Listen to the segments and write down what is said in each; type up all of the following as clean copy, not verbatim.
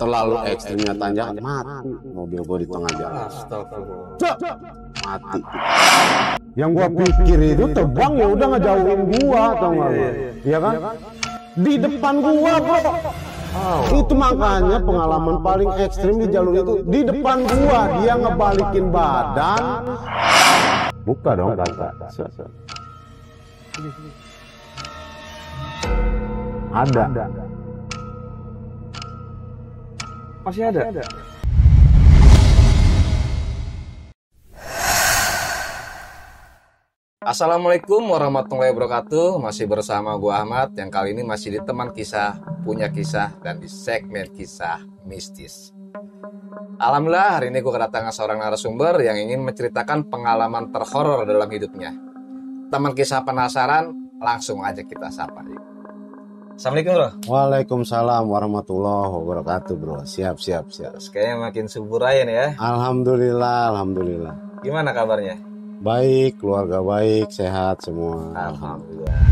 terlalu ekstrimnya tanjakan, mati mobil gue di tengah jalan. Astagfirullah. Mati. Yang gue pikir itu terbang ya udah ngejauhin gua, tau nggak? Iya kan? Di depan gua, bro. Itu makanya pengalaman paling ekstrim di jalur itu di depan gua, dia ngebalikin badan. Buka dong kaca. Ada. Masih ada? Assalamualaikum warahmatullahi wabarakatuh. Masih bersama gua Ahmad, yang kali ini masih di teman kisah, punya kisah, dan di segmen kisah mistis. Alhamdulillah hari ini gua kedatangan seorang narasumber yang ingin menceritakan pengalaman terhoror dalam hidupnya. Teman kisah penasaran, langsung aja kita sapa. Assalamualaikum bro. Waalaikumsalam warahmatullahi wabarakatuh, bro. Siap. Kayaknya makin subur aja nih ya. Alhamdulillah. Gimana kabarnya? Baik, keluarga baik, sehat semua. Alhamdulillah.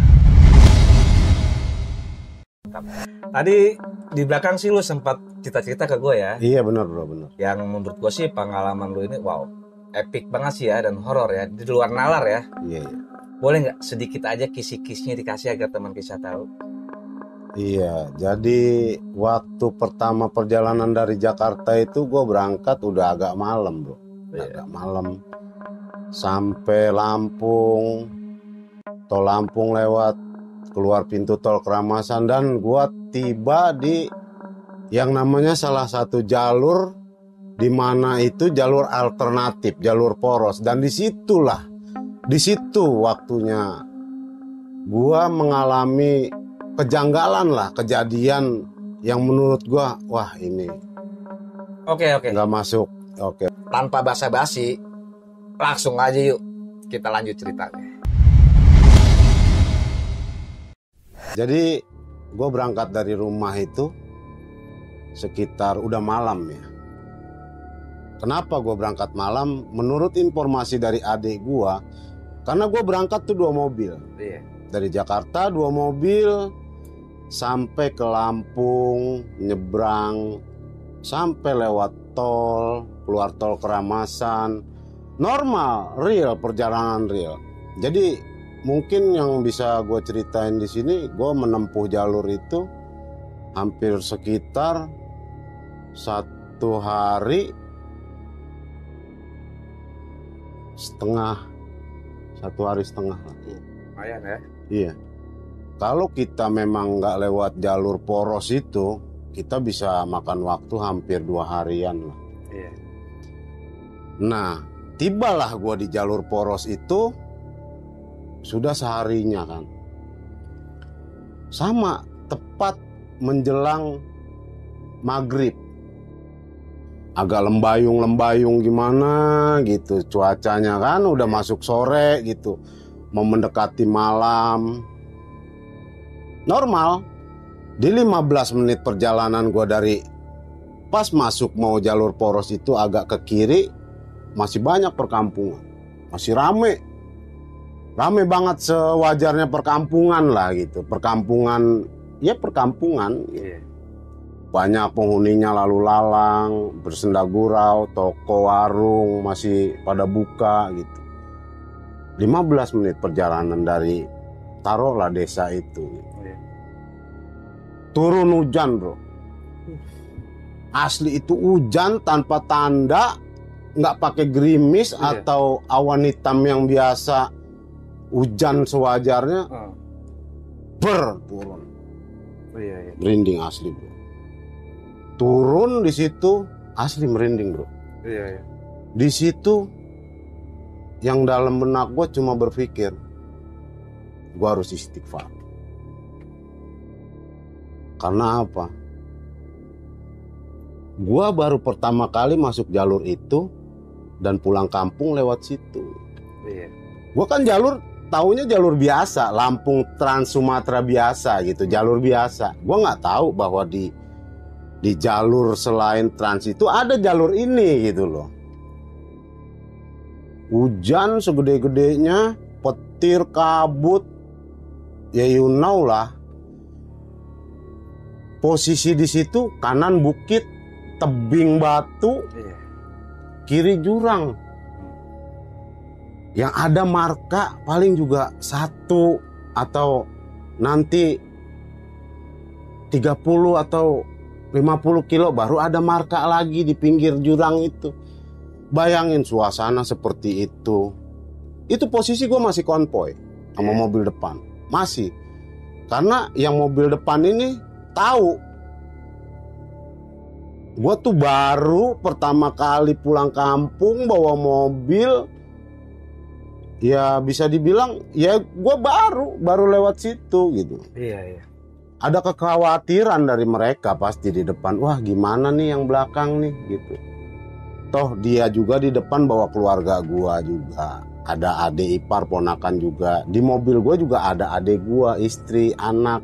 Tadi di belakang sih lu sempat cerita-cerita ke gue ya. Iya benar bro, benar. Yang menurut gue sih pengalaman lu ini wow, epic banget sih ya dan horor ya, di luar nalar ya. Iya. Boleh nggak sedikit aja kisi-kisnya dikasih agar teman kisah tahu? Iya, jadi waktu pertama perjalanan dari Jakarta itu gue berangkat udah agak malam bro. Agak malam. Sampai Lampung, tol Lampung lewat, keluar pintu tol Keramasan, dan gua tiba di yang namanya salah satu jalur di mana itu jalur alternatif, jalur poros, dan di situ waktunya gua mengalami kejanggalan lah, kejadian yang menurut gua wah ini Oke. nggak masuk. Oke. Tanpa basa-basi, langsung aja yuk kita lanjut ceritanya. Jadi gue berangkat dari rumah itu sekitar udah malam ya. Kenapa gue berangkat malam? Menurut informasi dari adik gue, karena gue berangkat tuh 2 mobil. Iya. Dari Jakarta 2 mobil sampai ke Lampung, nyebrang, sampai lewat tol, keluar tol Keramasan. Normal, real, perjalanan real. Jadi mungkin yang bisa gue ceritain di sini, gue menempuh jalur itu hampir sekitar 1 hari setengah. Lumayan ya. Iya. Kalau kita memang nggak lewat jalur poros itu, kita bisa makan waktu hampir 2 harian lah. Iya. Nah, tibalah gue di jalur poros itu sudah seharinya kan. Sama, tepat menjelang maghrib. Agak lembayung gimana gitu. Cuacanya kan udah masuk sore gitu. Mau mendekati malam. Normal. Di 15 menit perjalanan gue dari pas masuk mau jalur poros itu agak ke kiri, masih banyak perkampungan, masih rame banget sewajarnya perkampungan lah gitu. Perkampungan. Iya. Banyak penghuninya lalu lalang, bersenda gurau, toko warung masih pada buka gitu. 15 menit perjalanan dari taruhlah desa itu gitu. Iya. Turun hujan bro. Asli itu hujan tanpa tanda, nggak pakai gerimis atau awan hitam yang biasa hujan sewajarnya, turun. Iya. Merinding asli bro. Turun di situ asli merinding bro. Iya. Di situ yang dalam benak gue cuma berpikir, gue harus istighfar. Karena apa? Gue baru pertama kali masuk jalur itu dan pulang kampung lewat situ. Iya. Gue kan taunya jalur biasa, Lampung Trans Sumatera biasa gitu, jalur biasa. Gue nggak tahu bahwa di jalur selain Trans itu ada jalur ini gitu loh. Hujan segede-gedenya, petir, kabut, ya you know lah. Posisi di situ kanan bukit, tebing batu, kiri jurang. Yang ada marka paling juga 1 atau nanti 30 atau 50 kilo baru ada marka lagi di pinggir jurang itu. Bayangin suasana seperti itu. Itu posisi gue masih konvoy sama mobil depan. Masih. Karena yang mobil depan ini tahu. Gue tuh baru pertama kali pulang kampung bawa mobil. Ya bisa dibilang ya gue baru lewat situ gitu. Iya. Ada kekhawatiran dari mereka pasti di depan. Wah gimana nih yang belakang nih gitu. Toh dia juga di depan bawa keluarga gua juga. Ada adik ipar, ponakan juga. Di mobil gua juga ada adik gua, istri, anak.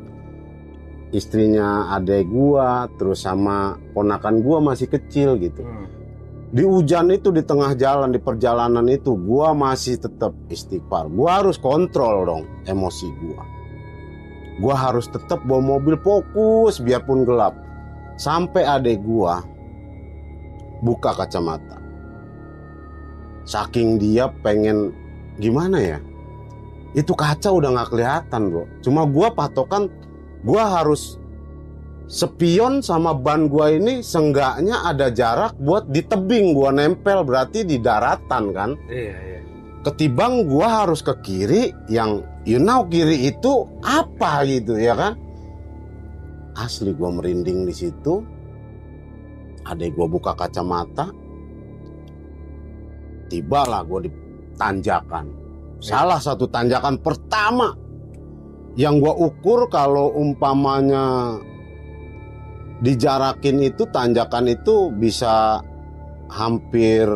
Istrinya adik gua, terus sama ponakan gua masih kecil gitu. Di hujan itu, di tengah jalan, di perjalanan itu, gua masih tetap istighfar. Gua harus kontrol dong emosi gua. Gua harus tetap bawa mobil fokus biarpun gelap. Sampai adek gua buka kacamata. Saking dia pengen gimana ya? Itu kaca udah gak kelihatan bro. Cuma gua patokan gua harus spion sama ban gua ini seenggaknya ada jarak buat di tebing gua nempel, berarti di daratan kan. Iya. Ketimbang gua harus ke kiri yang kiri itu apa gitu ya kan. Asli gua merinding di situ. Adek gua buka kacamata. Tibalah gua di tanjakan. Salah satu tanjakan pertama yang gua ukur kalau umpamanya dijarakin itu tanjakan itu bisa hampir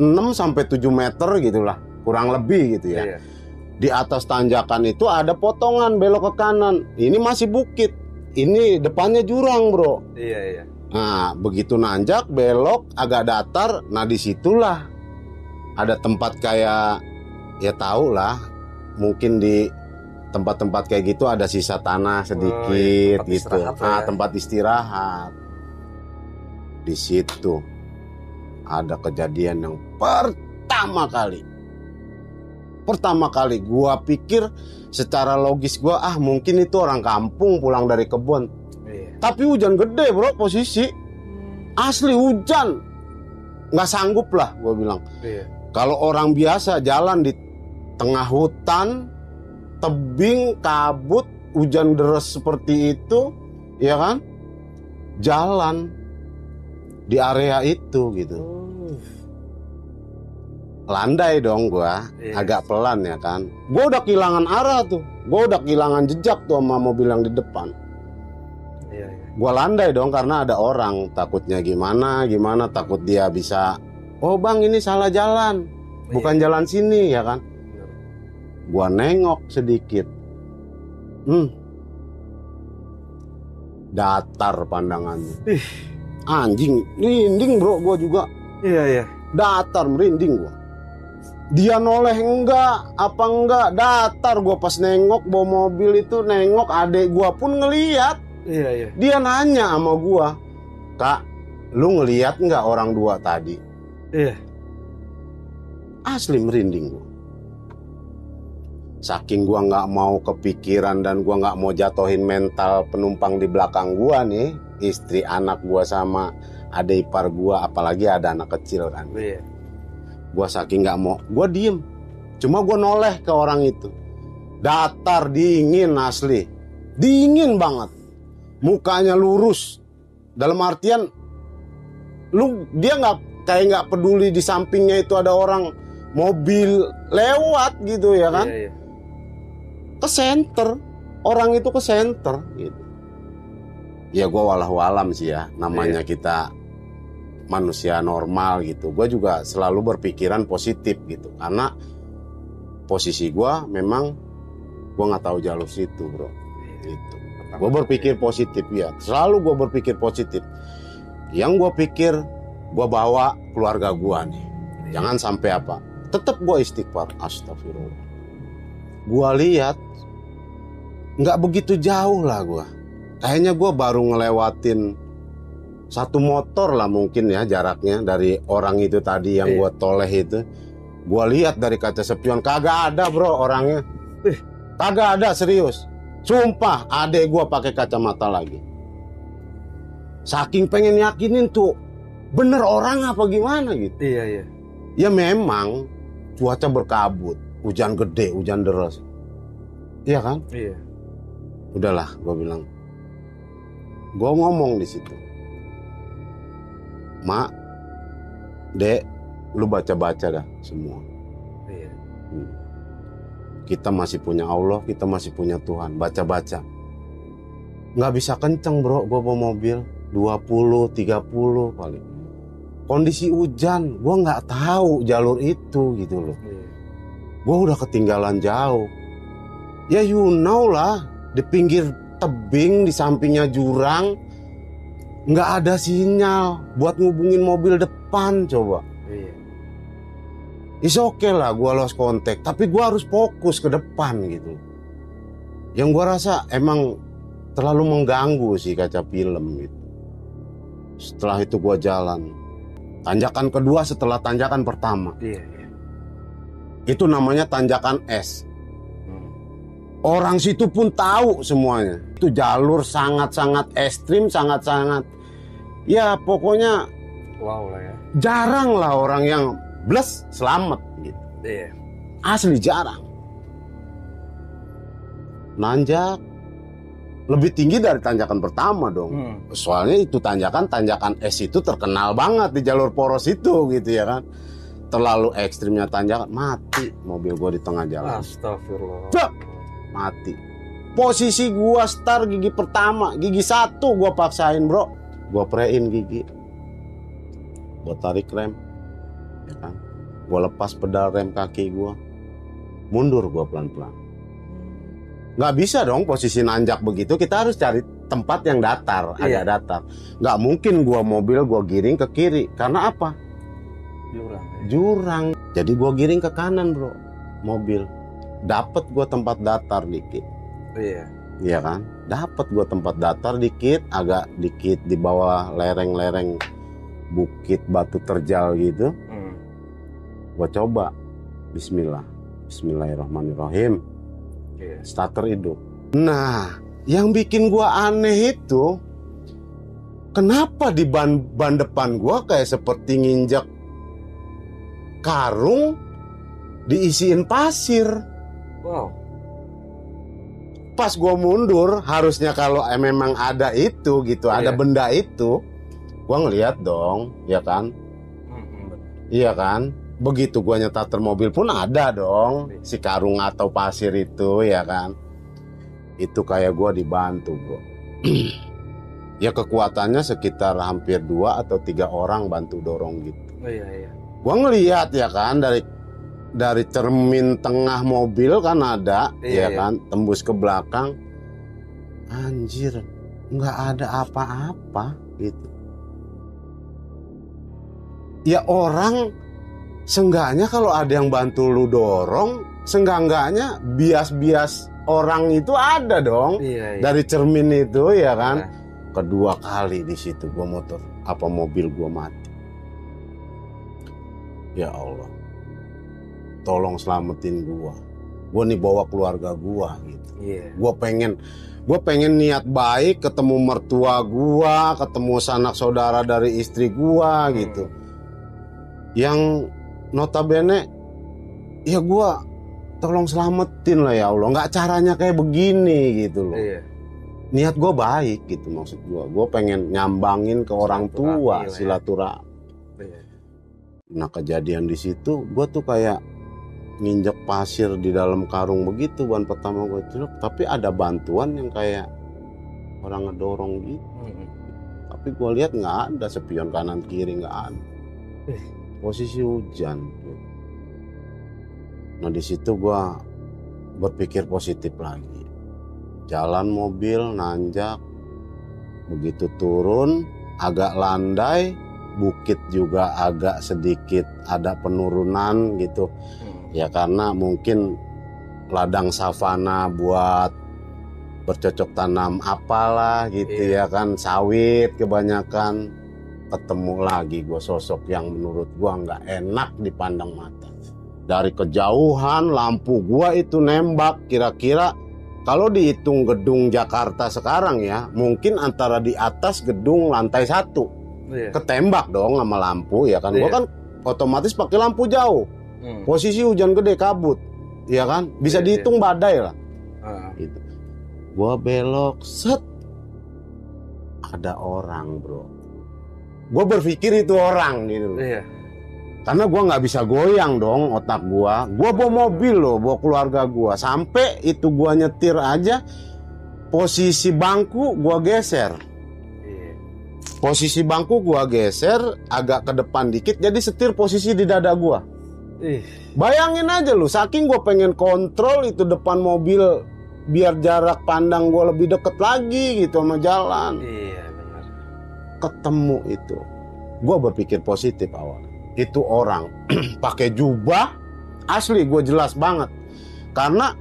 6-7 meter gitulah, kurang lebih gitu ya. Iya. Di atas tanjakan itu ada potongan belok ke kanan. Ini masih bukit. Ini depannya jurang, bro. Iya. Nah, begitu nanjak belok agak datar. Nah, disitulah ada tempat kayak ya tau lah. Mungkin di tempat-tempat kayak gitu ada sisa tanah sedikit tempat gitu. Tempat istirahat. Di situ ada kejadian yang pertama kali gua pikir secara logis gua mungkin itu orang kampung pulang dari kebun. Tapi hujan gede bro posisi. Asli hujan. Nggak sanggup lah gua bilang. Kalau orang biasa jalan di tengah hutan, tebing, kabut, hujan deras seperti itu, ya kan? Jalan di area itu gitu. Landai dong gua, agak pelan ya kan. Gua udah kehilangan arah tuh. Gua udah kehilangan jejak tuh sama mobil yang di depan. Gua landai dong karena ada orang. Takutnya gimana, takut dia bisa, oh bang ini salah jalan, bukan jalan sini ya kan. Gua nengok sedikit. Datar pandangannya. Anjing, merinding bro gua juga. Iya. Datar merinding gua. Dia noleh enggak, datar gua pas nengok bawa mobil itu nengok adek gua pun ngeliat. Iya. Dia nanya sama gua, Kak, lu ngeliat enggak orang dua tadi? Iya. Asli merinding gua. Saking gua nggak mau kepikiran dan gua nggak mau jatuhin mental penumpang di belakang gua nih, istri, anak gua sama adik ipar gua, apalagi ada anak kecil kan. Iya. Gua saking nggak mau, gua diem. Cuma gua noleh ke orang itu. Datar, dingin asli, dingin banget. Mukanya lurus. Dalam artian, dia nggak peduli di sampingnya itu ada orang mobil lewat gitu ya kan. Iya. Ke center, orang itu ke center gitu. Ya gua walau-alam sih ya, namanya kita manusia normal gitu. Gue juga selalu berpikiran positif gitu, karena posisi gue memang gue nggak tahu jalur situ bro. Gitu. Gue berpikir positif ya, selalu gue berpikir positif. Yang gue pikir gue bawa keluarga gue nih, jangan sampai apa. Tetap gue istighfar, astagfirullah. Gue lihat nggak begitu jauh lah gue. Kayaknya gue baru ngelewatin 1 motor lah mungkin ya jaraknya dari orang itu tadi yang gua toleh itu. Gua lihat dari kaca spion kagak ada bro orangnya. Kagak ada, serius. Sumpah adek gua pakai kacamata lagi. Saking pengen yakinin tuh bener orang apa gimana gitu. Iya. Ya memang cuaca berkabut, hujan gede, hujan deras. Iya kan? Iya. Udahlah, gue bilang. Gue ngomong di situ. Mak, Dek, lu baca-baca dah semua. Iya. Kita masih punya Allah, kita masih punya Tuhan. Baca-baca. Nggak bisa kenceng bro, gue bawa mobil 20, 30 paling. Kondisi hujan, gue nggak tahu jalur itu gitu loh. Gue udah ketinggalan jauh. Ya you know lah, di pinggir tebing, di sampingnya jurang, nggak ada sinyal buat ngubungin mobil depan coba. Is okay lah, gue lost contact, tapi gue harus fokus ke depan gitu. Yang gue rasa emang terlalu mengganggu sih kaca film gitu. Setelah itu gue jalan. Tanjakan kedua setelah tanjakan pertama. Iya. Itu namanya tanjakan es. Orang situ pun tahu semuanya. Itu jalur sangat-sangat ekstrim, sangat-sangat. Ya pokoknya Wow lah ya. jarang lah orang yang bless selamat gitu. Iya. Asli jarang. Nanjak lebih tinggi dari tanjakan pertama dong. Soalnya itu tanjakan es itu terkenal banget di jalur poros itu gitu ya kan. Terlalu ekstrimnya tanjakan, mati mobil gua di tengah jalan. Astagfirullah. Cuk! Mati. Posisi gua start gigi pertama, gigi 1 gua paksain bro. Gua prein gigi. Gua tarik rem. Ya kan? Gua lepas pedal rem kaki gua. Mundur gua pelan-pelan. Nggak bisa dong posisi nanjak begitu, kita harus cari tempat yang datar, agak datar. Nggak mungkin gua mobil gua giring ke kiri, karena apa? Jurang. Jadi gua giring ke kanan bro, mobil. Dapat gua tempat datar dikit. Iya kan? Dapat gua tempat datar dikit, agak dikit di bawah lereng-lereng bukit batu terjal gitu. Gua coba, Bismillahirrahmanirrahim. Starter hidup. Nah, yang bikin gua aneh itu, kenapa di ban depan gua kayak seperti nginjak karung diisiin pasir. Wow. Pas gua mundur, harusnya kalau memang ada itu gitu, ada benda itu, gua ngeliat dong, ya kan? Iya kan? Begitu gua nyetar mobil pun ada dong si karung atau pasir itu, ya kan? Itu kayak gua dibantu bro. Ya kekuatannya sekitar hampir 2 atau 3 orang bantu dorong gitu. Iya. Gua ngelihat ya kan dari cermin tengah mobil kan ada, ya kan, tembus ke belakang. Anjir, nggak ada apa-apa gitu. Ya orang seenggaknya kalau ada yang bantu lu dorong, seenggaknya bias-bias orang itu ada dong. Dari cermin itu ya kan. Kedua kali di situ gua mobil gua mati. Ya Allah, tolong selamatin gua nih bawa keluarga gua gitu. Gua pengen niat baik ketemu mertua gua, ketemu sanak saudara dari istri gua gitu. Yang notabene ya gua tolong selamatin lah ya Allah. Nggak caranya kayak begini gitu loh. Niat gua baik gitu, maksud gua pengen nyambangin ke orang tua, silaturahmi. Nah kejadian di situ gue tuh kayak nginjek pasir di dalam karung begitu ban pertama gue celuk, tapi ada bantuan yang kayak orang ngedorong gitu. Tapi gue lihat nggak ada spion kanan kiri, nggak ada. Posisi hujan. Nah di situ gue berpikir positif lagi. Jalan mobil nanjak, begitu turun agak landai. Bukit juga agak sedikit ada penurunan gitu. Ya karena mungkin ladang savana buat bercocok tanam apalah gitu ya kan, sawit kebanyakan. ketemu lagi gue sosok yang menurut gue nggak enak dipandang mata. Dari kejauhan lampu gue itu nembak, kira-kira kalau dihitung gedung Jakarta sekarang ya, mungkin antara di atas gedung lantai 1 ketembak dong sama lampu ya kan. Gue kan otomatis pakai lampu jauh, posisi hujan gede kabut ya kan, bisa dihitung badai lah. Gitu. Gue belok set, ada orang bro. Gue berpikir itu orang gitu. Karena gue nggak bisa goyang dong otak gue. Gue bawa mobil loh, bawa keluarga gue. Sampai itu gue nyetir aja, posisi bangku gue geser. Posisi bangku gue geser agak ke depan dikit, jadi setir posisi di dada gue. Bayangin aja lu, saking gue pengen kontrol itu depan mobil biar jarak pandang gue lebih deket lagi gitu sama jalan. Benar. Ketemu itu, gue berpikir positif awal. Itu orang pakai jubah asli, gue jelas banget. Karena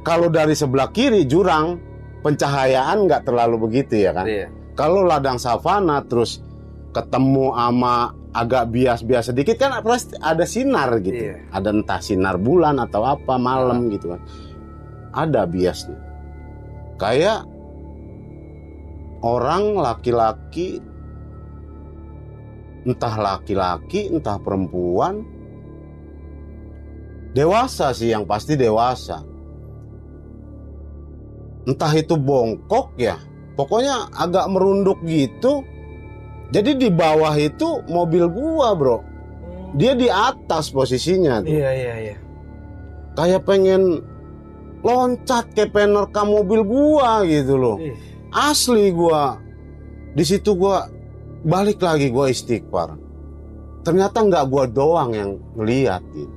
kalau dari sebelah kiri jurang, pencahayaan nggak terlalu begitu ya kan. Kalau ladang savana terus ketemu sama agak bias-bias sedikit kan pasti ada sinar gitu. Ada entah sinar bulan atau apa malam gitu kan. Ada biasnya. Kayak orang laki-laki, entah perempuan, dewasa sih, yang pasti dewasa. Entah itu bongkok ya, pokoknya agak merunduk gitu. Jadi di bawah itu mobil gua bro, dia di atas posisinya tuh. Iya. Kayak pengen loncat, kayak pengen rekam mobil gua gitu loh. Asli gua di situ gua balik lagi, gua istighfar. Ternyata nggak gua doang yang ngeliat gitu.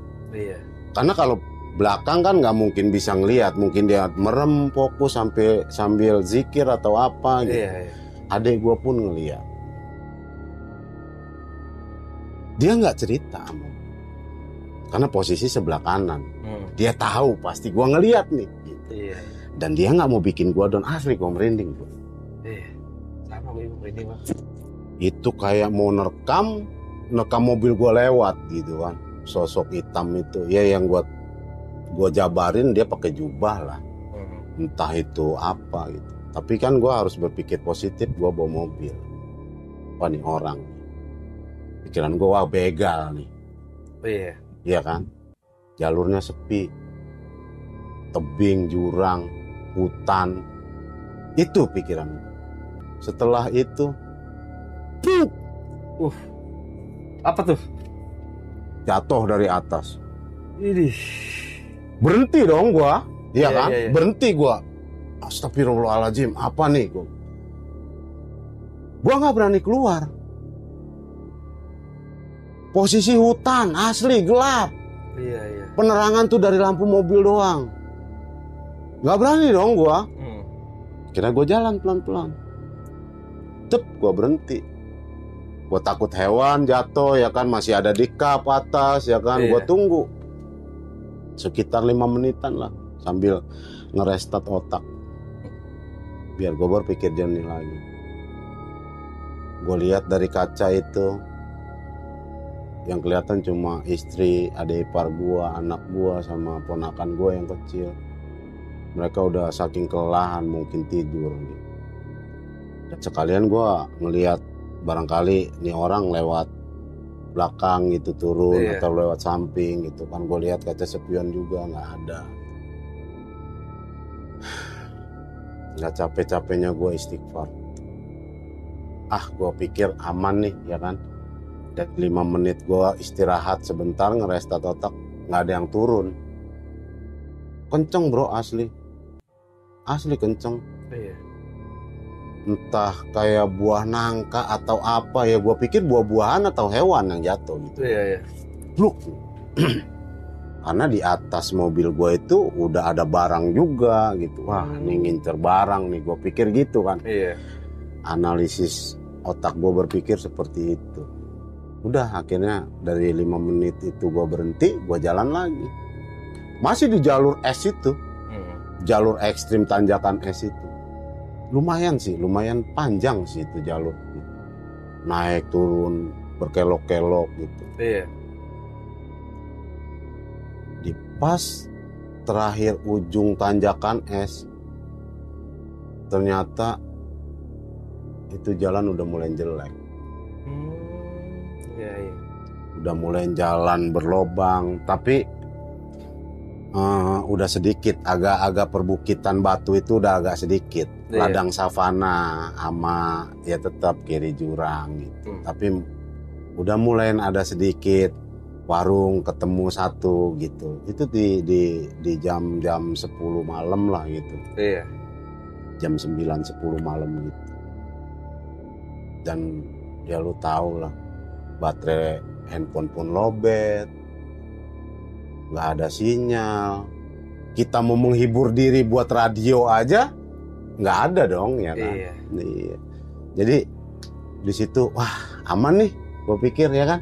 Karena kalau belakang kan nggak mungkin bisa ngeliat, mungkin dia merem fokus sambil zikir atau apa gitu. Adik gua pun ngeliat. Dia nggak cerita, karena posisi sebelah kanan. Dia tahu pasti gua ngeliat nih. Gitu. Dan dia nggak mau bikin gua down, asli gua merinding bro. Sama gue merinding bang. Itu kayak mau nerekam mobil gua lewat gitu kan. Sosok hitam itu, ya yang gua jabarin dia pakai jubah lah. Entah itu apa gitu. Tapi kan gua harus berpikir positif, gua bawa mobil. Wah nih orang. Pikiran gue, wah begal nih. Iya kan, jalurnya sepi, tebing, jurang, hutan. Itu pikiran gue. Setelah itu, apa tuh? jatuh dari atas. Idih. Berhenti dong gue, iya kan? Berhenti gue. Astagfirullahaladzim, apa nih gue? Gue nggak berani keluar. Posisi hutan, asli gelap. Penerangan tuh dari lampu mobil doang. Gak berani dong gua. Kira gua jalan pelan-pelan. Gua berhenti. Gua takut hewan jatuh ya kan, masih ada di kap atas ya kan. Gua tunggu sekitar 5 menitan lah sambil ngerestart otak. Biar gua berpikir jernih lagi. Gua lihat dari kaca itu, yang kelihatan cuma istri, adik ipar gua, anak gua, sama ponakan gua yang kecil. Mereka udah saking kelelahan mungkin tidur gitu. Dan sekalian gua ngelihat barangkali nih orang lewat belakang gitu turun atau lewat samping gitu kan. Gua lihat kaca spion juga nggak ada. Nggak capek-capeknya gua istighfar. Gua pikir aman nih ya kan. Dan 5 menit gue istirahat sebentar, ngerestart otak, nggak ada yang turun. Kenceng bro, asli kenceng. Entah kayak buah nangka atau apa ya, gue pikir buah-buahan atau hewan yang jatuh gitu. Bluk. Karena di atas mobil gue itu udah ada barang juga gitu. Wah, nih ngincer barang nih, gue pikir gitu kan. Analisis otak gue berpikir seperti itu. Udah akhirnya dari 5 menit itu gue berhenti, gue jalan lagi. Masih di jalur es itu. Jalur ekstrim tanjakan es itu. Lumayan panjang sih itu jalur. naik turun berkelok-kelok gitu. Iya. Di pas terakhir ujung tanjakan es, ternyata itu jalan udah mulai jelek. Iya, iya. Udah mulai jalan berlobang, tapi udah sedikit, agak perbukitan batu itu udah agak sedikit. Iya. Ladang savana sama ya tetap kiri jurang gitu. Tapi udah mulai ada sedikit warung ketemu satu gitu. Itu di jam 10 malam lah gitu. Iya. Jam 9-10 malam gitu. Dan ya lu tahu lah, baterai handphone pun lowbat, nggak ada sinyal. Kita mau menghibur diri buat radio aja nggak ada dong, ya kan? Iya. Jadi di situ wah aman nih, gue pikir ya kan.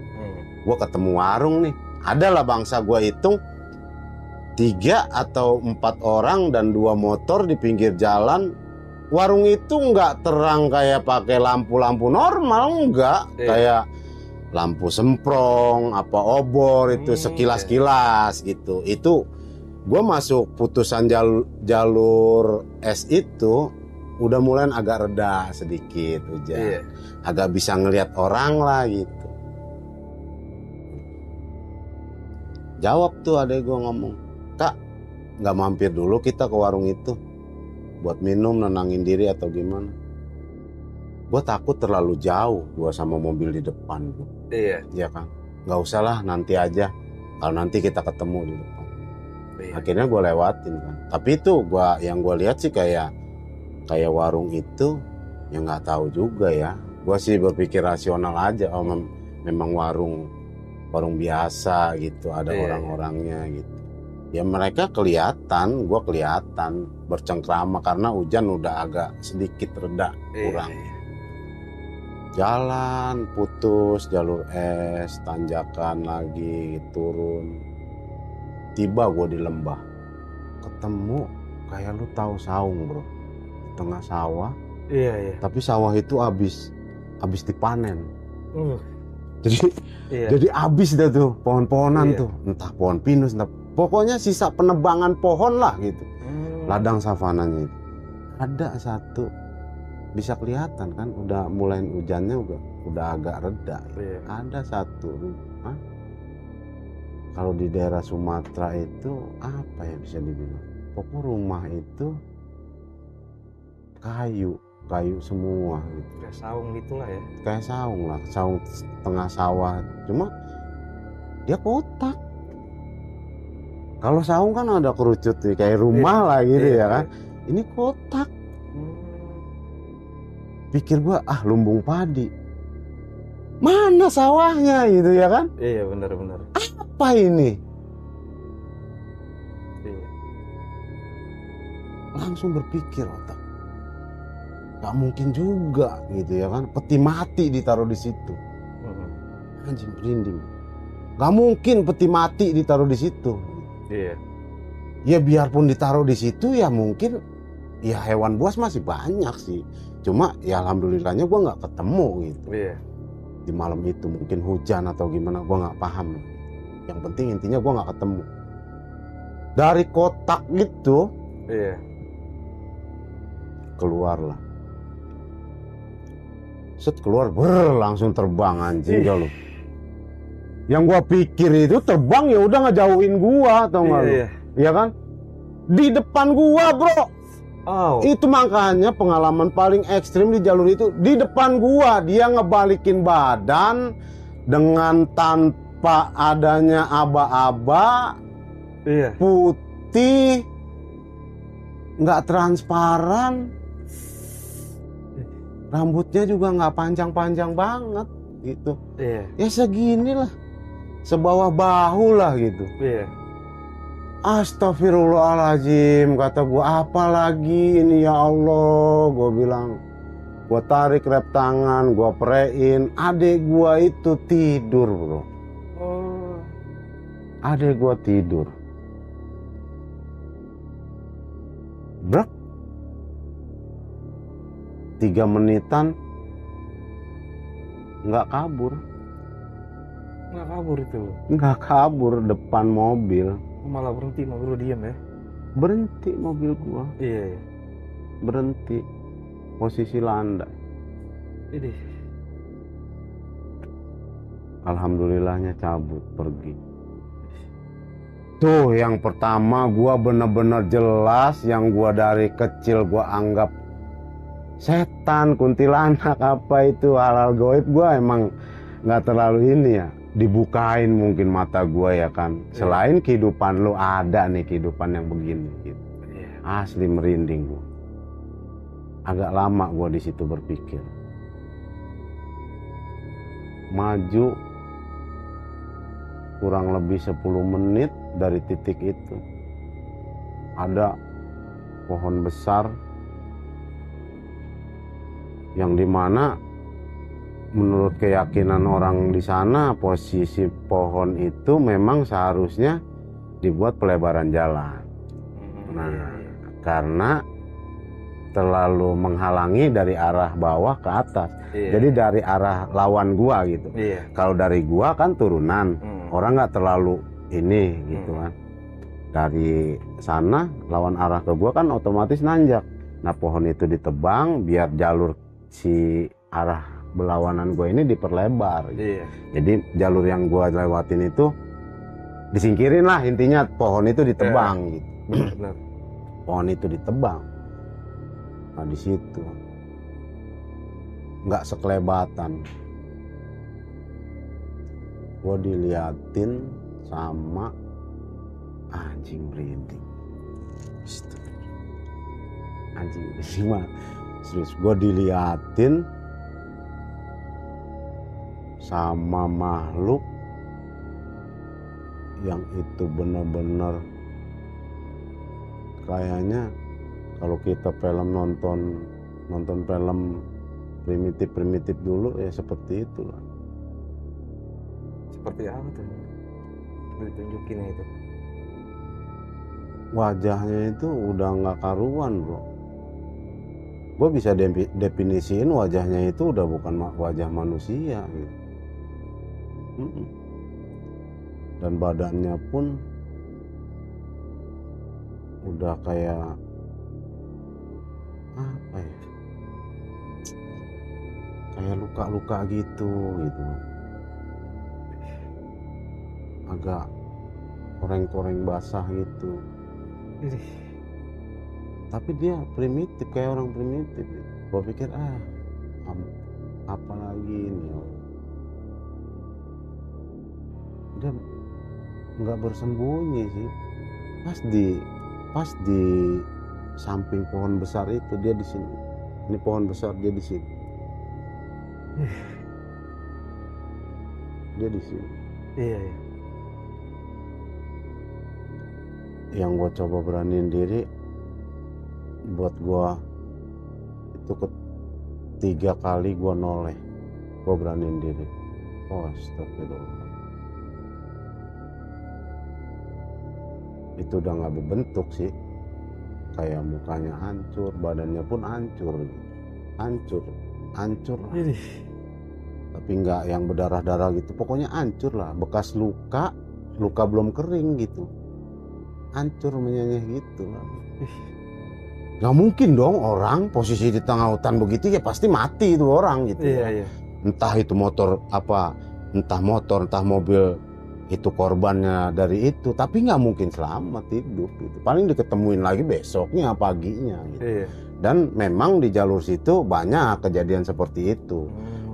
Gue ketemu warung nih, adalah bangsa gue hitung 3 atau 4 orang dan 2 motor di pinggir jalan. Warung itu nggak terang kayak pakai lampu-lampu normal, enggak. Kayak lampu semprong, apa obor itu sekilas-kilas gitu. Itu gue masuk putusan jalur es itu udah mulai agak reda sedikit hujan. Agak bisa ngelihat orang lah gitu. Jawab tuh adek gue ngomong, "Kak, nggak mampir dulu kita ke warung itu buat minum, nenangin diri atau gimana?" Gue takut terlalu jauh gue sama mobil di depan. Iya kan, nggak usah lah, nanti aja. Kalau nanti kita ketemu di depan. Akhirnya gue lewatin kan. Tapi itu yang gue lihat sih kayak warung itu, ya nggak tahu juga ya. Gue sih berpikir rasional aja. Oh memang warung biasa gitu, ada orang-orangnya gitu. Ya mereka kelihatan, gue kelihatan bercengkrama karena hujan udah agak sedikit reda kurang. Jalan putus, jalur es, tanjakan lagi turun. Tiba gue di lembah, ketemu kayak lu tahu saung bro, di tengah sawah. Iya. Tapi sawah itu habis dipanen. Jadi habis dah tuh pohon-pohonan tuh, entah pohon pinus, entah pokoknya sisa penebangan pohon lah gitu. Ladang savananya itu ada satu, bisa kelihatan kan udah mulai hujannya udah agak reda. Ada satu rumah. Kalau di daerah Sumatera itu apa ya bisa dibilang, pokok rumah itu kayu semua gitu. Kayak saung gitulah ya. Kayak saung lah, saung tengah sawah. Cuma dia kotak. Kalau saung kan ada kerucut nih, kayak rumah lah gitu ya kan. Ini kotak. Pikir gua lumbung padi. Mana sawahnya gitu ya kan? Iya benar. Apa ini? Langsung berpikir otak. Gak mungkin juga gitu ya kan, peti mati ditaruh di situ. Anjing merinding. Gak mungkin peti mati ditaruh di situ. Ya biarpun ditaruh di situ ya mungkin ya hewan buas masih banyak sih. Cuma ya alhamdulillahnya gue nggak ketemu gitu. Di malam itu mungkin hujan atau gimana gue nggak paham. Yang penting intinya gue nggak ketemu. Dari kotak itu keluarlah. Keluar langsung terbang anjing lu. Yang gua pikir itu terbang ya udah ngejauhin gua atau enggak lu? Iya kan? Di depan gua, Bro. Itu makanya pengalaman paling ekstrim di jalur itu di depan gua, dia ngebalikin badan dengan tanpa adanya aba-aba. Putih. Nggak transparan. Rambutnya juga nggak panjang-panjang banget gitu. Ya segini lah, sebawah bahu lah gitu. Astagfirullahaladzim, kata gua, apa lagi ini ya Allah. Gua bilang, gua tarik rep tangan, gua prein. Adek gua itu tidur bro. Adek gua tidur. Brak. 3 menitan nggak kabur. Nggak kabur itu. Nggak kabur, depan mobil. Malah berhenti, mobil lu diem ya. Berhenti mobil gua. Iya. Berhenti. Posisi landai. Ini. Alhamdulillahnya cabut pergi. Tuh yang pertama gua bener-bener jelas, yang gua dari kecil gua anggap setan, kuntilanak, apa itu hal-hal goib, gua emang nggak terlalu ini ya. Dibukain mungkin mata gua ya kan. Selain kehidupan lu ada nih kehidupan yang begini gitu. Asli merinding gua. Agak lama gua di situ berpikir. Maju kurang lebih 10 menit dari titik itu. Ada pohon besar yang dimana menurut keyakinan orang di sana posisi pohon itu memang seharusnya dibuat pelebaran jalan. Nah, karena terlalu menghalangi dari arah bawah ke atas. Jadi dari arah lawan gua gitu. Kalau dari gua kan turunan, orang nggak terlalu ini gitu kan. Dari sana lawan arah ke gua kan otomatis nanjak. Nah pohon itu ditebang biar jalur si arah berlawanan gue ini diperlebar gitu. Jadi jalur yang gue lewatin itu disingkirin lah, intinya pohon itu ditebang gitu. Benar. Pohon itu ditebang. Nah di situ nggak sekelebatan, gue diliatin sama anjing merinding. Anjing gimana? Terus gue diliatin sama makhluk yang itu benar-benar kayaknya kalau kita nonton film primitif dulu ya seperti itulah. Seperti apa tuh? Ditunjukin itu. Wajahnya itu udah nggak karuan bro. Gue bisa definisiin wajahnya itu udah bukan wajah manusia gitu. Dan badannya pun udah kayak apa ya, kayak luka-luka gitu agak koreng-koreng basah gitu. Tapi dia primitif, kayak orang primitif gitu. Gue pikir apa lagi ini, dia nggak bersembunyi sih. Pas di samping pohon besar itu dia di sini. Ini pohon besar, dia di sini. Dia di sini. Iya. Yang gue coba beraniin diri, buat gue itu ketiga kali gue noleh, gue beraniin diri. Astagfirullah. Itu udah nggak berbentuk sih, kayak mukanya hancur, badannya pun hancur lah. Tapi nggak yang berdarah-darah gitu, pokoknya hancur lah, bekas luka belum kering gitu, hancur menyenyeh gitu lah. Nggak mungkin dong orang posisi di tengah hutan begitu, ya pasti mati itu orang gitu. Iya. Entah itu motor apa, entah mobil itu korbannya dari itu, tapi nggak mungkin selamat hidup gitu. Paling diketemuin lagi besoknya paginya gitu. Dan memang di jalur situ banyak kejadian seperti itu.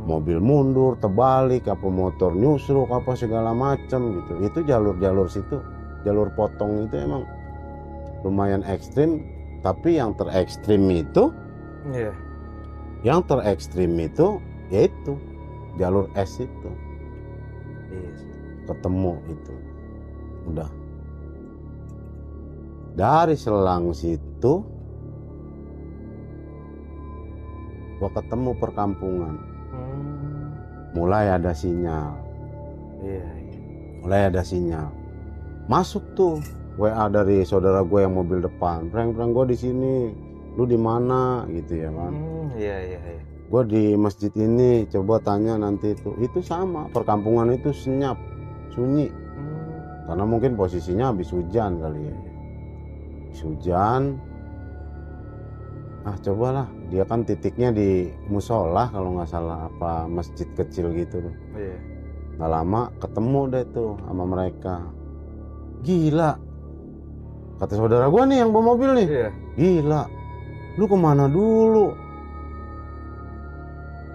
Mobil mundur, terbalik, apa motor nyusruk, apa segala macam gitu. Itu jalur situ, jalur potong itu emang lumayan ekstrim. Tapi yang terekstrim itu, yaitu jalur es itu. Ketemu itu, udah dari selang situ, gua ketemu perkampungan. Mulai ada sinyal. Masuk tuh WA dari saudara gue yang mobil depan. Preng gue di sini. Lu di mana gitu ya kan? Iya. Gue di masjid ini, coba tanya nanti itu sama, perkampungan itu senyap, sunyi. Karena mungkin posisinya habis hujan kali ya. Habis hujan, cobalah, dia kan titiknya di musola kalau nggak salah, apa masjid kecil gitu tuh. Iya. Nggak lama ketemu deh tuh sama mereka. Gila, kata saudara gue nih yang bawa mobil nih. Iya. Gila, lu kemana dulu?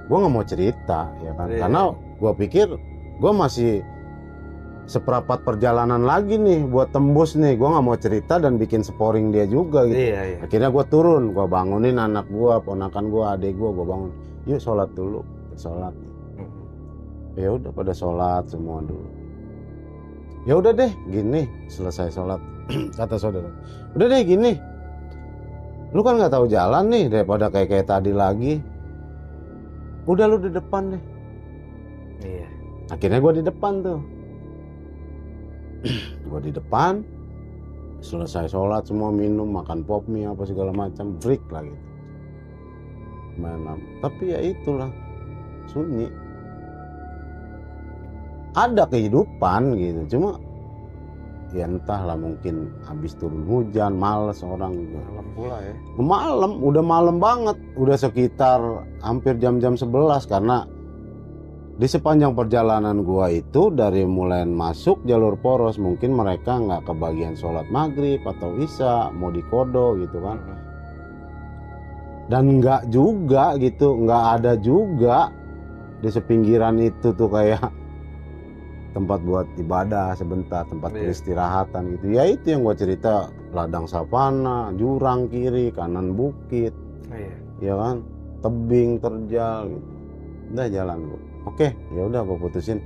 Gue nggak mau cerita ya kan, Iya. karena gue pikir gue masih seperapat perjalanan lagi nih buat tembus nih. Gue nggak mau cerita dan bikin sporing dia juga gitu. Iya. Akhirnya gue turun, gue bangunin anak gue, ponakan gue, adik gue babangun. Yuk sholat dulu, sholat. Ya udah pada sholat semua dulu. Ya udah deh gini, selesai sholat kata saudara, udah deh gini, lu kan nggak tahu jalan nih, daripada kayak tadi lagi, udah lu di depan deh. Iya. Akhirnya gue di depan tuh. Gue di depan, selesai sholat semua, minum, makan pop mie apa segala macam, break lah gitu. Tapi ya itulah, sunyi. Ada kehidupan gitu, cuma ya entahlah, mungkin habis turun hujan, males orang gitu. Malam pula ya. Malam, udah malam banget, udah sekitar hampir jam-jam 11, karena di sepanjang perjalanan gua itu dari mulai masuk jalur poros, mungkin mereka nggak kebagian sholat maghrib atau isya, mau dikodo gitu kan. Dan nggak juga gitu, nggak ada juga di sepinggiran itu tuh kayak tempat buat ibadah sebentar, tempat peristirahatan gitu. Ya itu yang gua cerita, ladang savana, jurang kiri, kanan bukit, ya kan, tebing terjal gitu. Udah jalan gua. Oke, ya udah gue putusin.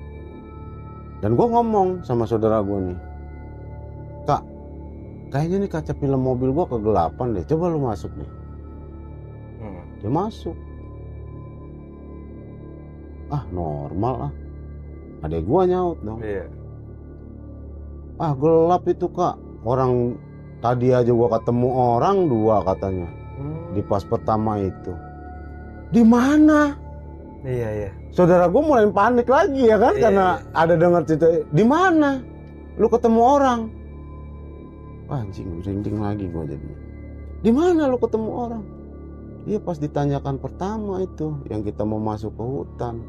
Dan gue ngomong sama saudara gue nih, Kak, kayaknya nih kaca film mobil gue kegelapan deh. Coba lu masuk nih. Dia masuk. Normal lah. Adek gue nyaut dong. Iya. Gelap itu Kak. Orang tadi aja gue ketemu orang 2 katanya. Di pas pertama itu. Di mana? Iya. Saudara gue mulai panik lagi ya kan, karena ada dengar cerita. Di mana lu ketemu orang? Anjing, merinding lagi gue jadi. Di mana lu ketemu orang? Iya, pas ditanyakan pertama itu yang kita mau masuk ke hutan.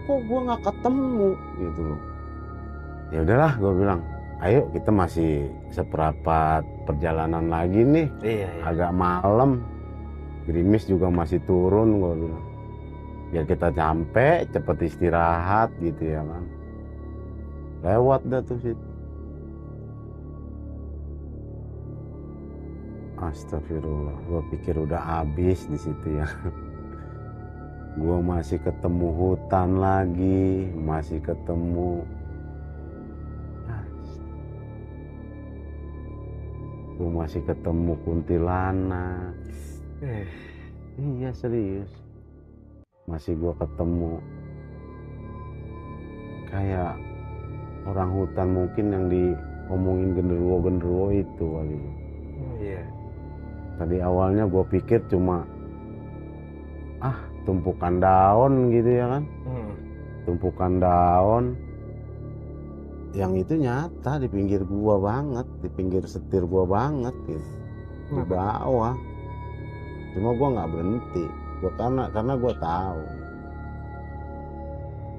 Kok gue nggak ketemu gitu loh. Ya udahlah, gue bilang, ayo kita masih seperapat perjalanan lagi nih. Iya. Agak malam. Gerimis juga masih turun, gue bilang. Biar kita nyampe, cepet istirahat gitu ya kan. Lewat dah tuh situ. Astagfirullah, gue pikir udah habis di situ ya. Gue masih ketemu hutan lagi, masih ketemu. Gue masih ketemu kuntilanak. Iya serius, masih gue ketemu kayak orang hutan mungkin yang diomongin genderuwo itu kali. Iya. Tadi awalnya gue pikir cuma tumpukan daun gitu ya kan, tumpukan daun. Yang itu nyata di pinggir gua banget, di pinggir setir gua banget gitu, di bawah. Cuma gue nggak berhenti, karena gue tahu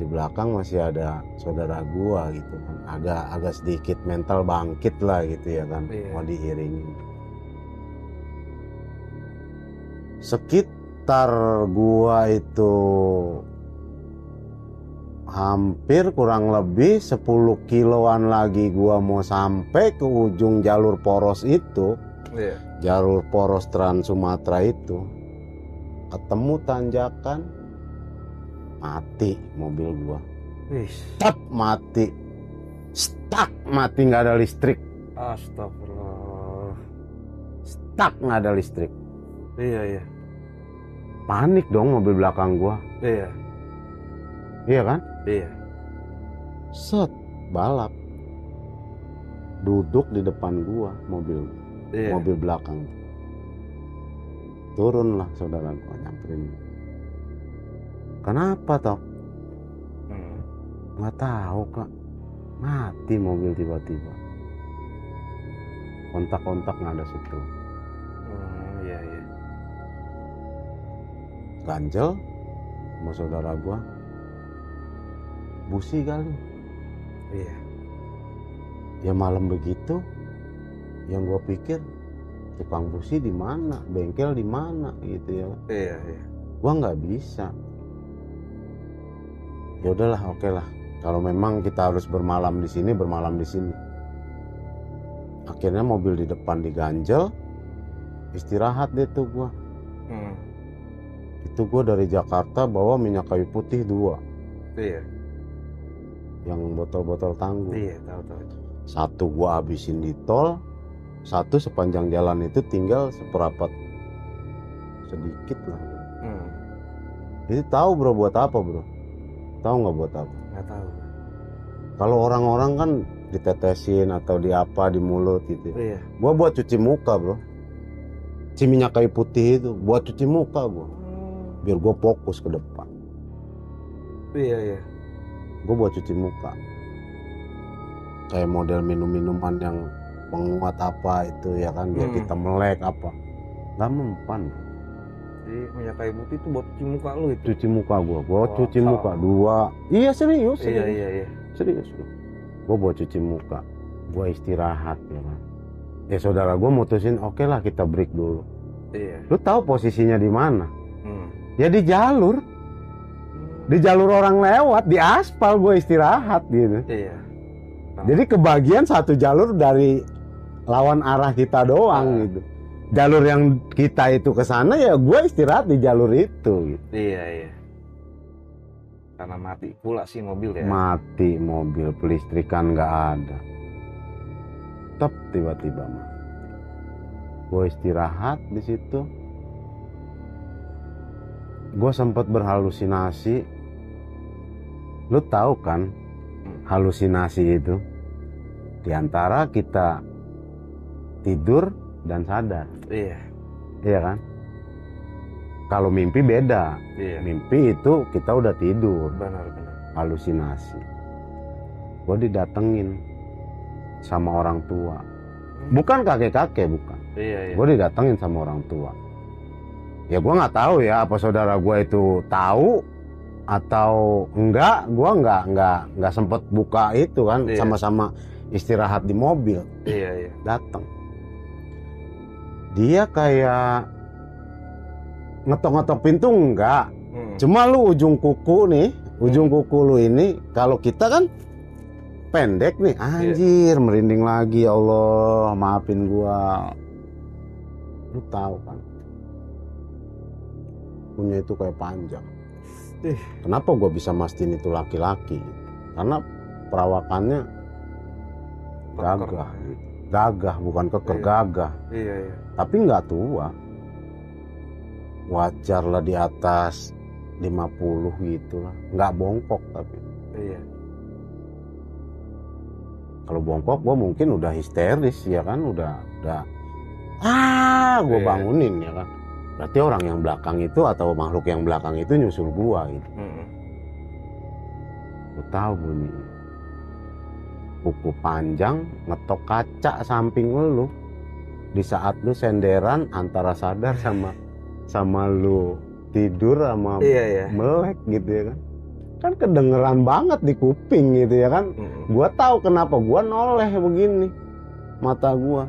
di belakang masih ada saudara gue gitu kan, agak sedikit mental bangkit lah gitu ya kan, mau diiringi. Sekitar gua itu hampir kurang lebih 10 kiloan lagi gua mau sampai ke ujung jalur poros itu. Jalur poros Trans Sumatera itu, ketemu tanjakan, mati mobil gua. Stop, mati. Stuck, mati, nggak ada listrik. Astagfirullah. Stuck, nggak ada listrik. Iya. Panik dong mobil belakang gua. Iya kan? Iya. Set, balap. Duduk di depan gua mobil belakang. turun lah saudara gua nyamperin. Kenapa toh? Nggak tahu kak, mati mobil tiba-tiba. Kontak-kontak nggak ada situ. Iya. Ganjel sama saudara gua, busi kali. Iya. Ya malam begitu, yang gua pikir tukang busi di mana, bengkel di mana gitu ya. Iya. Gua nggak bisa. Ya udahlah, oke lah. Kalau memang kita harus bermalam di sini, bermalam di sini. Akhirnya mobil di depan diganjel, istirahat deh tuh gua. Itu gua dari Jakarta bawa minyak kayu putih 2. Iya. Yang botol-botol tangguh. Iya, tahu. Satu gua habisin di tol, satu sepanjang jalan itu tinggal seperapat sedikit lah. Itu tahu bro buat apa bro? Tahu nggak buat apa? Nggak tahu. Kalau orang-orang kan ditetesin atau di apa di mulut gitu. Iya. Gua buat cuci muka bro. Si minyak kayu putih itu buat cuci muka gua. Biar gua fokus ke depan. Iya. Gua buat cuci muka. Kayak model minum-minuman yang penguat apa itu ya kan, biar kita melek apa. Gak mempan. Jadi minyak kayu putih itu buat cuci muka lu itu? Cuci muka gua cuci muka 2. Iya serius. Iya. Serius. Gua buat cuci muka. Gua istirahat ya kan. Ya saudara gua mutusin oke lah kita break dulu. Iya. Lu tahu posisinya di mana? Ya di jalur. Di jalur orang lewat, di aspal gua istirahat gitu. Iya. Jadi kebagian satu jalur dari lawan arah kita doang gitu. Jalur yang kita itu ke sana ya gue istirahat di jalur itu gitu. Iya. Karena mati pula sih mobil ya. Mati mobil, pelistrikan nggak ada. Tep tiba-tiba mati. Gue istirahat di situ. Gue sempat berhalusinasi. Lu tahu kan halusinasi itu? Di antara kita tidur dan sadar. Iya. Iya kan? Kalau mimpi beda. Iya. Mimpi itu kita udah tidur. Benar. Halusinasi. Gue didatengin sama orang tua. Bukan kakek-kakek, bukan. Iya. Gue didatengin sama orang tua. Ya gue nggak tahu ya apa saudara gue itu tahu atau enggak. Gue nggak sempet buka itu kan. Iya. Sama-sama istirahat di mobil. Iya. Datang. Dia kayak ngetok-ngetok pintu enggak. Cuma lu ujung kuku nih, ujung kuku lu ini kalau kita kan pendek nih, anjir merinding lagi, ya Allah maafin gua. Lu tahu kan? Punya itu kayak panjang. Kenapa gua bisa mastiin itu laki-laki? Karena perawakannya gagah. Gagah, bukan keker, gagah. Iya. Tapi nggak tua. Wajar lah di atas 50 gitu lah. Nggak bongkok tapi. Iya. Kalau bongkok gue mungkin udah histeris ya kan. Udah gue bangunin ya kan. Berarti orang yang belakang itu atau makhluk yang belakang itu nyusul gue gitu. Gue tahu bunyi. Kuku panjang ngetok kaca samping lu di saat lu senderan antara sadar sama lu tidur sama melek gitu ya kan kedengeran banget di kuping gitu ya kan. Gua tahu kenapa gua noleh begini mata gua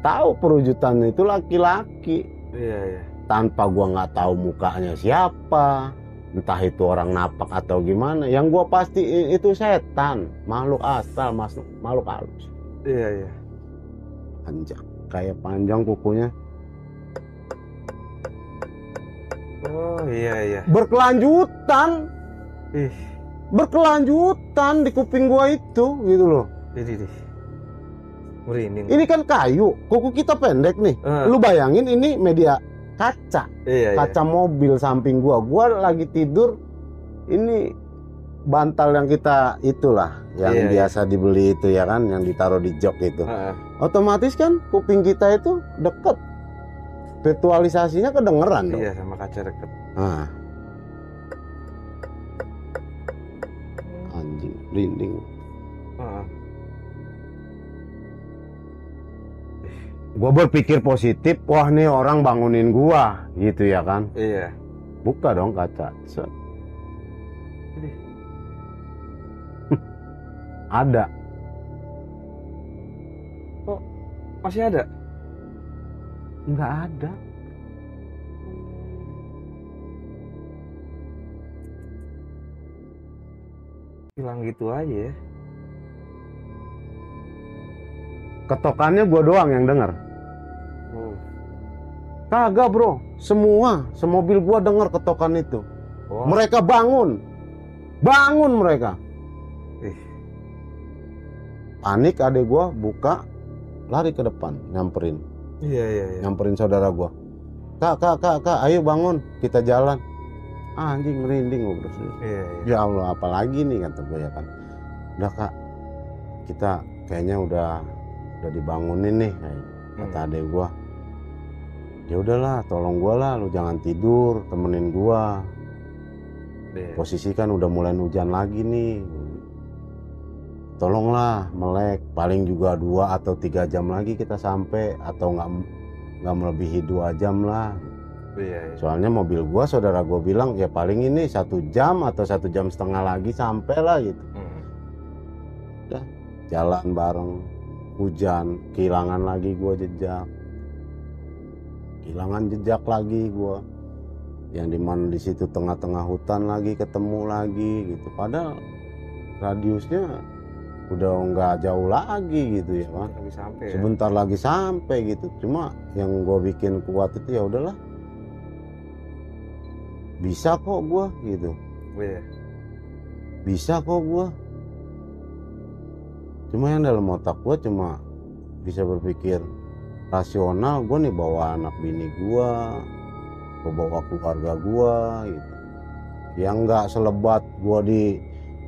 tahu perwujudan itu laki-laki. Iya. Tanpa gua nggak tahu mukanya siapa, entah itu orang napak atau gimana. Yang gua pasti itu setan, makhluk astral, makhluk halus. Iya. Panjang, kayak panjang kukunya. Oh iya. Berkelanjutan. Berkelanjutan di kuping gua itu gitu loh. Jadi merinding. Ini kan kayu, kuku kita pendek nih. Lu bayangin ini media kaca. Kaca mobil samping gua lagi tidur. Ini bantal yang kita itulah yang biasa dibeli itu ya kan, yang ditaruh di jok itu. Otomatis kan kuping kita itu deket. virtualisasinya kedengeran dong. Iya, sama kaca deket. Nah. Anjing, merinding. Gue berpikir positif, wah nih orang bangunin gua gitu ya kan. Iya. Buka dong kaca. Set. Ada. Oh, masih ada? Nggak ada. Hilang gitu aja ya. Ketokannya gua doang yang denger. Kagak bro, semua semobil gua denger ketokan itu. Oh. Mereka bangun mereka. Panik, adek gua buka, lari ke depan, nyamperin. Iya. Nyamperin saudara gua. Kak, ayo bangun, kita jalan. Anjing, merinding gua bro. Iya. Ya Allah, apalagi nih kata gua ya kan. Udah kak, kita kayaknya udah dibangunin nih, kata adek gua. Ya udahlah, tolong gua lah, lu jangan tidur, temenin gua. Posisi kan udah mulai hujan lagi nih. Tolonglah melek, paling juga 2 atau 3 jam lagi kita sampai, atau nggak melebihi 2 jam lah. Iya. Soalnya mobil gua, saudara gua bilang ya paling ini 1 jam atau 1,5 jam lagi sampai lah gitu. Udah jalan bareng, hujan, kehilangan lagi gua jejak. Kehilangan jejak lagi gua. Yang dimana di situ tengah-tengah hutan lagi ketemu lagi gitu. Padahal radiusnya udah nggak jauh lagi gitu ya kan. Sebentar lagi sampai gitu. Cuma yang gua bikin kuat itu ya udahlah. Bisa kok gua gitu. Bisa kok gua. Cuma yang dalam otak gua cuma bisa berpikir rasional, gue nih bawa anak bini gue bawa keluarga gue gitu. Yang nggak selebat gue di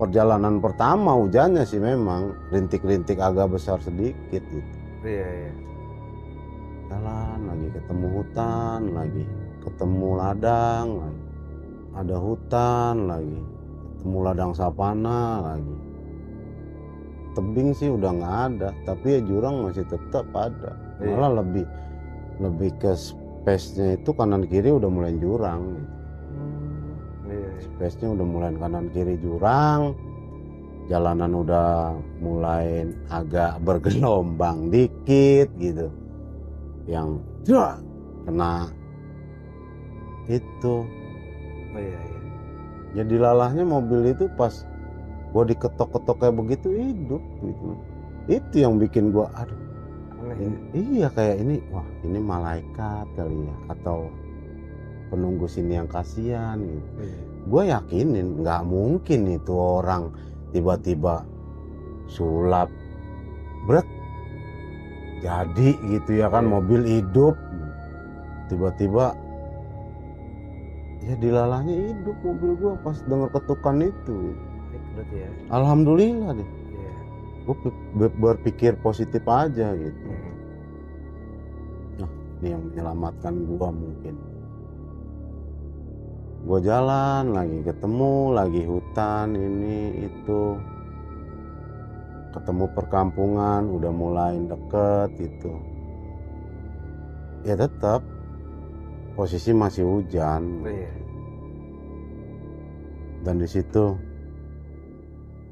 perjalanan pertama, hujannya sih memang rintik-rintik agak besar sedikit gitu. Iya. Jalan lagi, ketemu hutan lagi, ketemu ladang lagi, ada hutan lagi, ketemu ladang sapana lagi. Tebing sih udah nggak ada, tapi ya jurang masih tetap ada. Malah lebih ke space-nya itu kanan kiri udah mulai jurang gitu. Space-nya udah mulai kanan kiri jurang. Jalanan udah mulai agak bergelombang dikit gitu. Yang kena itu. Jadi lalahnya mobil itu pas gua diketok-ketok kayak begitu hidup gitu. Itu yang bikin gua aduh. Iya kayak ini, wah ini malaikat kali ya, atau penunggu sini yang kasihan gitu. Gue yakinin nggak mungkin itu orang tiba-tiba sulap berat jadi gitu ya kan. Mobil hidup tiba-tiba ya dilalahnya hidup mobil gue pas denger ketukan itu. Alhamdulillah deh. Gue berpikir positif aja gitu. Nah, ini yang menyelamatkan gue mungkin. Gue jalan lagi, ketemu lagi hutan ini itu, ketemu perkampungan udah mulai deket itu. Ya tetap posisi masih hujan. Dan di situ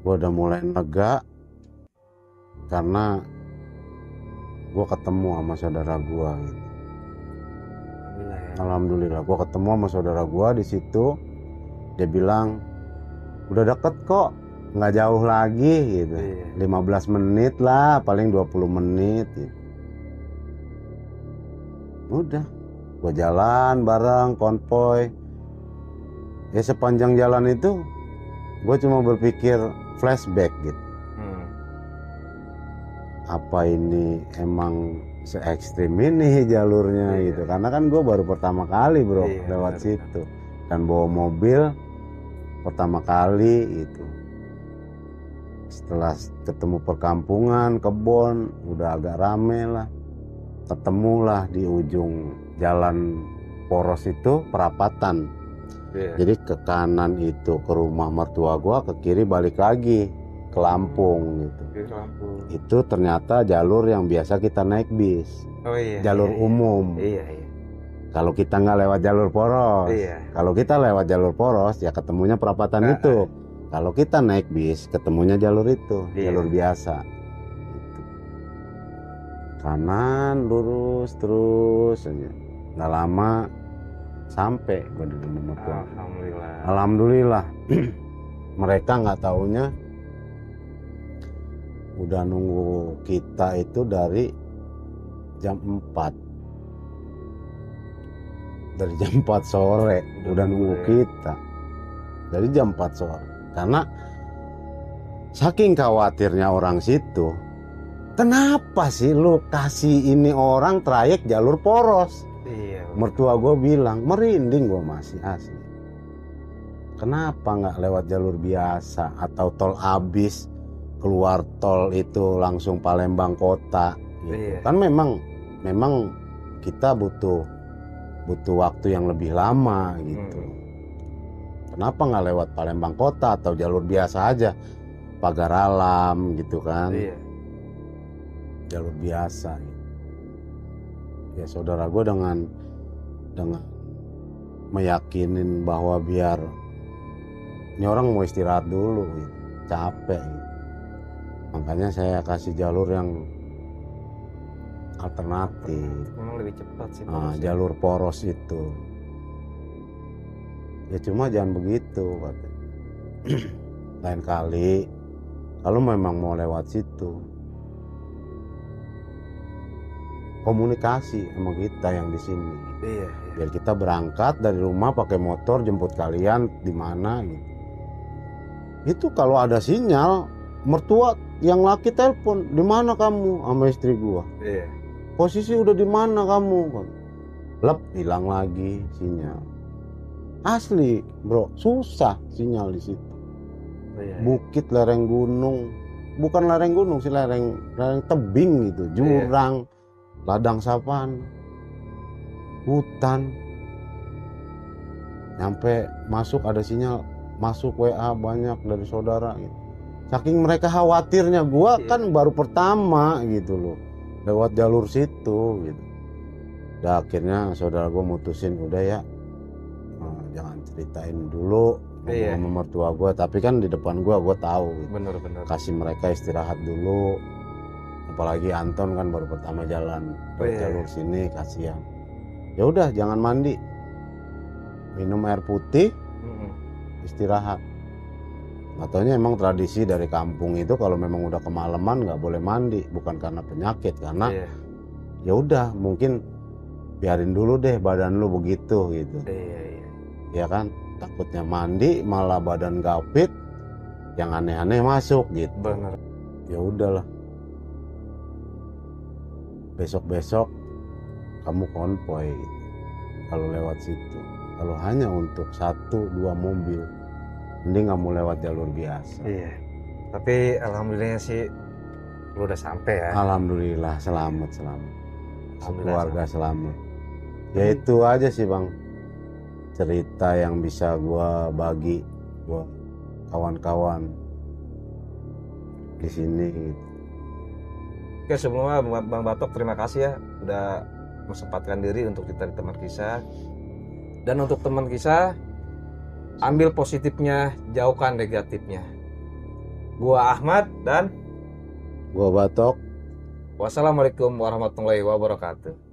gue udah mulai lega. Karena gue ketemu sama saudara gue gitu. Alhamdulillah gue ketemu sama saudara gue di situ. Dia bilang udah deket kok, nggak jauh lagi gitu. 15 menit lah, paling 20 menit gitu. Udah gue jalan bareng konvoy. Ya sepanjang jalan itu gue cuma berpikir flashback gitu. Apa ini emang se-ekstrim ini jalurnya gitu. Karena kan gue baru pertama kali bro lewat situ. Dan bawa mobil pertama kali itu. Setelah ketemu perkampungan, kebun, udah agak rame lah. ketemulah di ujung jalan poros itu perapatan. Jadi ke kanan itu ke rumah mertua gua, ke kiri balik lagi ke Lampung gitu. Itu ternyata jalur yang biasa kita naik bis. Jalur umum. Kalau kita nggak lewat jalur poros, kalau kita lewat jalur poros ya ketemunya perapatan itu. Kalau kita naik bis ketemunya jalur itu, jalur biasa. Gitu. Kanan lurus terus aja. Nggak lama sampai gue di rumah mertua. Alhamdulillah. Mereka nggak taunya udah nunggu kita itu dari jam 4. Dari jam 4 sore udah nunggu kita. Dari jam 4 sore. Karena saking khawatirnya orang situ. Kenapa sih lu kasih ini orang trayek jalur poros? Mertua gue bilang, merinding gue masih asli. Kenapa nggak lewat jalur biasa atau tol abis, keluar tol itu langsung Palembang kota gitu. Kan memang kita butuh waktu yang lebih lama gitu. Kenapa nggak lewat Palembang kota atau jalur biasa aja, pagar alam gitu kan. Jalur biasa gitu. Ya saudara gue dengan meyakinin bahwa biar ini orang mau istirahat dulu gitu. Capek gitu. Makanya saya kasih jalur yang alternatif. Memang lebih cepat sih jalur poros itu. Ya cuma jangan begitu katanya. Lain kali kalau memang mau lewat situ komunikasi sama kita yang di sini. Biar kita berangkat dari rumah pakai motor jemput kalian di mana gitu. Itu kalau ada sinyal, mertua yang laki telepon, "Di mana kamu?" sama istri gua. "Posisi udah di mana kamu?" Lep, hilang lagi sinyal. Asli, bro, susah sinyal di situ. Bukit, lereng gunung, bukan lereng gunung sih, lereng tebing gitu, jurang. Ladang sapaan, hutan, nyampe masuk ada sinyal, masuk WA banyak dari saudara gitu. Saking mereka khawatirnya, gua kan baru pertama gitu loh, lewat jalur situ gitu. Udah akhirnya saudara gua mutusin udah ya, jangan ceritain dulu sama mertua gua, tapi kan di depan gua tahu gitu. Bener. Kasih mereka istirahat dulu. Apalagi Anton kan baru pertama jalan jalur sini, kasihan. Ya udah jangan mandi, minum air putih, istirahat. Nggak taunya emang tradisi dari kampung itu kalau memang udah kemalaman nggak boleh mandi, bukan karena penyakit, karena ya udah mungkin biarin dulu deh badan lu begitu gitu. Ya kan, takutnya mandi malah badan gapit, yang aneh-aneh masuk gitu. Bener. Ya udahlah. Besok-besok kamu konvoy gitu. Kalau lewat situ, kalau hanya untuk 1-2 mobil, mending kamu lewat jalur biasa. Tapi alhamdulillahnya sih lu udah sampai ya. Alhamdulillah selamat. Keluarga selamat. Ya itu aja sih Bang, cerita yang bisa gua bagi buat kawan-kawan di sini gitu. Oke, sebelumnya Bang Batok terima kasih ya udah mensempatkan diri untuk kita di teman kisah. Dan untuk teman kisah, ambil positifnya, jauhkan negatifnya. Gua Ahmad dan gua Batok. wassalamualaikum warahmatullahi wabarakatuh.